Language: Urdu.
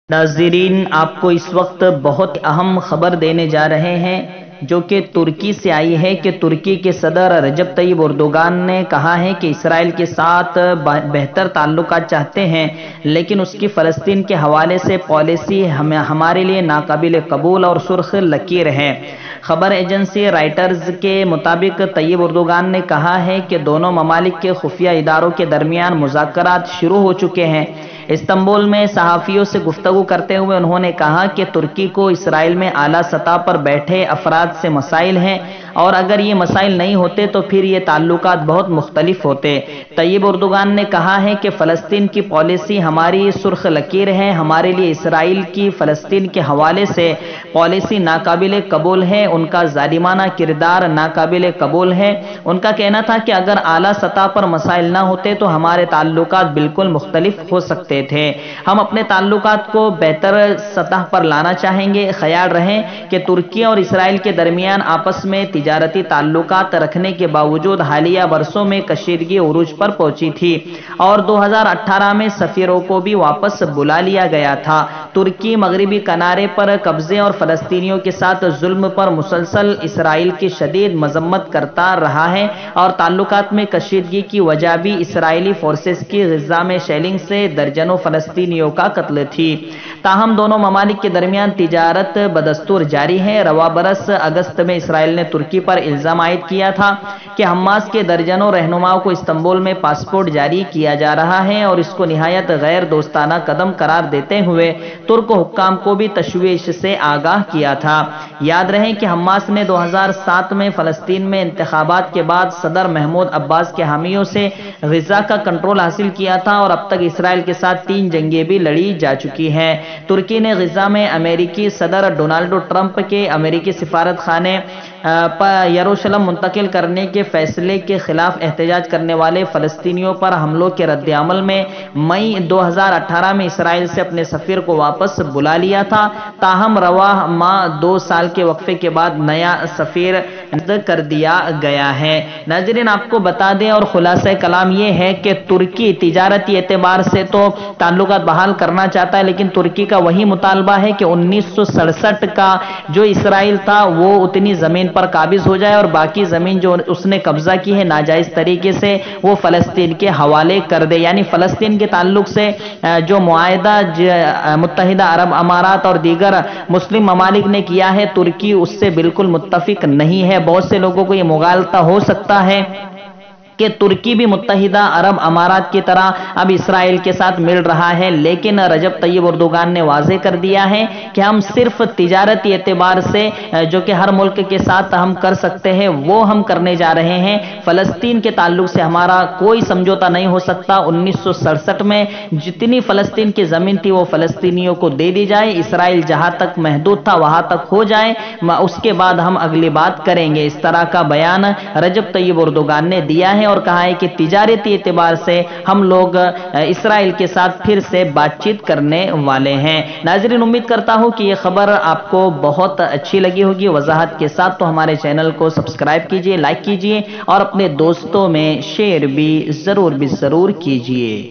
ناظرین، آپ کو اس وقت بہت اہم خبر دینے جا رہے ہیں جو کہ ترکی سے آئی ہے کہ ترکی کے صدر رجب طیب اردوگان نے کہا ہے کہ اسرائیل کے ساتھ بہتر تعلقات چاہتے ہیں، لیکن اس کی فلسطین کے حوالے سے پالیسی ہمارے لیے ناقابل قبول اور سرخ لکیر ہے۔ خبر ایجنسی رائٹرز کے مطابق طیب اردوگان نے کہا ہے کہ دونوں ممالک کے خفیہ اداروں کے درمیان مذاکرات شروع ہو چکے ہیں۔ استنبول میں صحافیوں سے گفتگو کرتے ہوئے انہوں نے کہا کہ ترکی کو اسرائیل میں اعلیٰ سطح پر بیٹھے افراد سے مسائل ہیں، اور اگر یہ مسائل نہیں ہوتے تو پھر یہ تعلقات بہت مختلف ہوتے۔ طیب اردوگان نے کہا ہے کہ فلسطین کی پالیسی ہماری سرخ لکیر ہے، ہمارے لیے اسرائیل کی فلسطین کے حوالے سے پالیسی ناقابل قبول ہے، ان کا ظالمانہ کردار ناقابل قبول ہے۔ ان کا کہنا تھا کہ اگر اعلیٰ سطح پر مسائل نہ ہوتے تو ہمارے تعلقات بالکل مختلف ہو سکتے تھے۔ ہم اپنے تعلقات کو بہتر سطح پر لانا چاہیں گے۔ خیال رہے کہ ترکی اور اسرائیل کے درمیان آپس میں تجارتی تعلقات رکھنے کے باوجود حالیہ برسوں میں کشیدگی عروج پر پہنچی تھی اور 2018 میں سفیروں کو بھی واپس بلا لیا گیا تھا۔ ترکی مغربی کنارے پر قبضے اور فلسطینیوں کے ساتھ ظلم پر مسلسل اسرائیل کی شدید مذمت کرتا رہا ہے، اور تعلقات میں کشیدگی کی وجہ بھی اسرائیلی فورسز کی غزہ میں شیلنگ سے درجنوں فلسطینیوں کا قتل تھی۔ تاہم دونوں ممالک کے درمیان تجارت بدستور جاری ہے۔ رواں برس اگست میں اسرائیل نے ترکی پر الزام عائد کیا تھا کہ حماس کے درجنوں رہنماؤں کو استنبول میں پاسپورٹ جاری کیا جا رہا ہے، اور اس کو نہایت غیر دوستانہ قدم قرار دیتے ہوئے ترک حکام کو بھی تشویش سے آگاہ کیا تھا۔ یاد رہے کہ حماس نے 2007 میں فلسطین میں انتخابات کے بعد صدر محمود عباس کے حامیوں سے غزہ کا کنٹرول حاصل کیا تھا، اور اب تک اسرائیل کے ساتھ 3 جنگیں بھی لڑی جا چکی ہیں۔ ترکی نے غزہ میں امریکی صدر ڈونلڈ ٹرمپ کے امریکی سفارت خانے یروشلم منتقل کرنے کے فیصلے کے خلاف احتجاج کرنے والے فلسطینیوں پر حملوں کے رد عمل میں مئی 2018 میں اسرائیل سے اپنے سفیر کو واپس بلا لیا تھا۔ تاہم رواں ماہ 2 سال کے وقفے کے بعد نیا سفیر کر دیا گیا ہے۔ ناظرین، آپ کو بتا دیں اور خلاصہ کلام یہ ہے کہ ترکی تجارتی اعتبار سے تو تعلقات بحال کرنا چاہتا ہے، لیکن ترکی کا وہی مطالبہ ہے کہ 1967 کا جو اسرائیل تھا وہ اتنی زمین پر قابض ہو جائے، اور باقی زمین جو اس نے قبضہ کی ہے ناجائز طریقے سے وہ فلسطین کے حوالے کر دے۔ یعنی فلسطین کے تعلق سے جو معاہدہ متحدہ عرب امارات اور دیگر مسلم ممالک نے کیا ہے، ترکی اس سے بالکل متفق نہیں ہے۔ بہت سے لوگوں کو یہ مغالطہ ہو سکتا ہے کہ ترکی بھی متحدہ عرب امارات کی طرح اب اسرائیل کے ساتھ مل رہا ہے، لیکن رجب طیب اردوگان نے واضح کر دیا ہے کہ ہم صرف تجارتی اعتبار سے جو کہ ہر ملک کے ساتھ ہم کر سکتے ہیں وہ ہم کرنے جا رہے ہیں۔ فلسطین کے تعلق سے ہمارا کوئی سمجھوتا نہیں ہو سکتا۔ 1967 میں جتنی فلسطین کی زمین تھی وہ فلسطینیوں کو دے دی جائے، اسرائیل جہاں تک محدود تھا وہاں تک ہو جائے، اس کے بعد ہم اگلی بات کریں گے۔ اس طرح کا بیان رجب طیب اردوگان نے دیا ہے اور کہا ہے کہ تجارتی اعتبار سے ہم لوگ اسرائیل کے ساتھ پھر سے بات چیت کرنے والے ہیں۔ ناظرین، امید کرتا ہوں کہ یہ خبر آپ کو بہت اچھی لگی ہوگی وضاحت کے ساتھ، تو ہمارے چینل کو سبسکرائب کیجئے، لائک کیجئے اور اپنے دوستوں میں شیئر بھی ضرور کیجئے۔